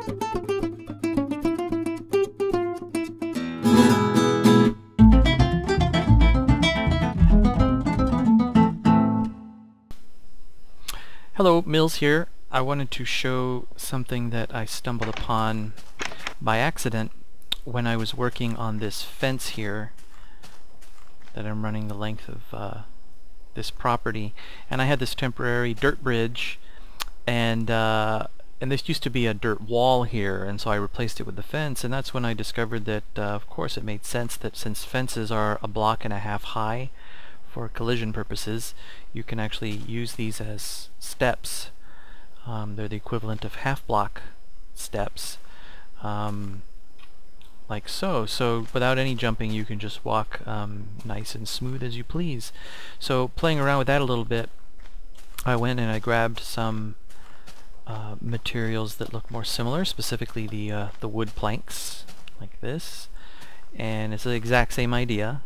Hello, Mills here. I wanted to show something that I stumbled upon by accident when I was working on this fence here that I'm running the length of this property, and I had this temporary dirt bridge, and this used to be a dirt wall here, and so I replaced it with the fence, and that's when I discovered that of course it made sense that since fences are 1.5 blocks high for collision purposes, you can actually use these as steps. They're the equivalent of half-block steps, like so. So without any jumping, you can just walk nice and smooth as you please. So playing around with that a little bit, I went and I grabbed some materials that look more similar, specifically the wood planks, like this, and it's the exact same idea,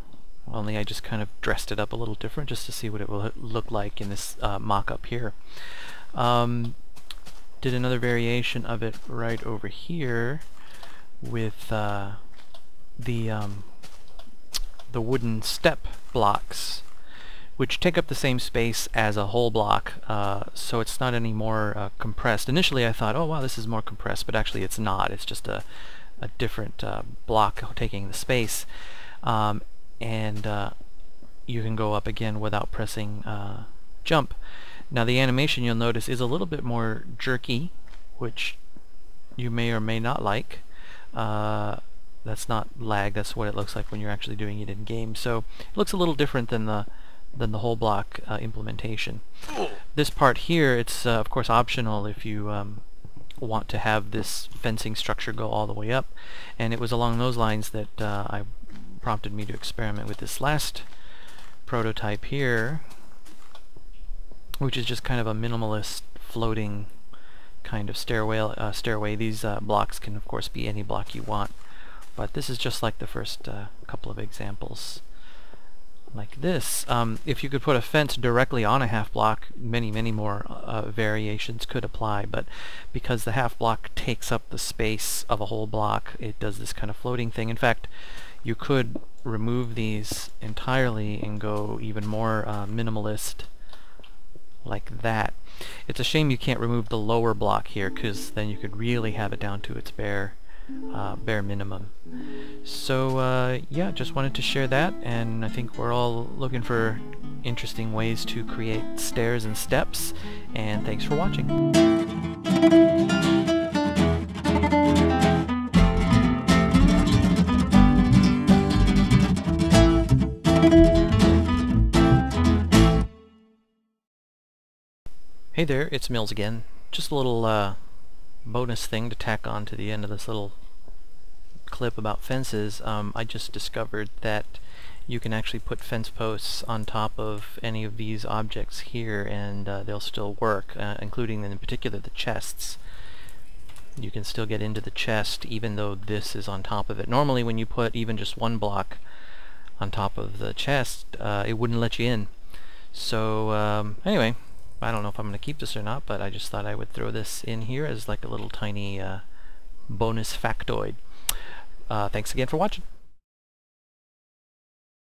only I just kind of dressed it up a little different just to see what it will look like in this mock-up here. Did another variation of it right over here with the wooden step blocks, which take up the same space as a whole block, so it's not any more compressed. Initially I thought, oh wow, this is more compressed, but actually it's not. It's just a different block taking the space. And you can go up again without pressing jump. Now the animation, you'll notice, is a little bit more jerky, which you may or may not like. That's not lag, that's what it looks like when you're actually doing it in game. So it looks a little different than the whole block implementation. This part here, it's of course optional if you want to have this fencing structure go all the way up, and it was along those lines that I prompted me to experiment with this last prototype here, which is just kind of a minimalist floating kind of stairway. These blocks can of course be any block you want, but this is just like the first couple of examples like this. If you could put a fence directly on a half block, many more variations could apply, but because the half block takes up the space of a whole block, it does this kind of floating thing. In fact, you could remove these entirely and go even more minimalist like that. It's a shame you can't remove the lower block here, because then you could really have it down to its bare minimum. So yeah, just wanted to share that, and I think we're all looking for interesting ways to create stairs and steps, and thanks for watching. Hey there, it's Mills again. Just a little bonus thing to tack on to the end of this little clip about fences. I just discovered that you can actually put fence posts on top of any of these objects here, and they'll still work, including in particular the chests. You can still get into the chest even though this is on top of it. Normally when you put even just one block on top of the chest, it wouldn't let you in. So anyway, I don't know if I'm going to keep this or not, but I just thought I would throw this in here as like a little tiny bonus factoid. Thanks again for watching.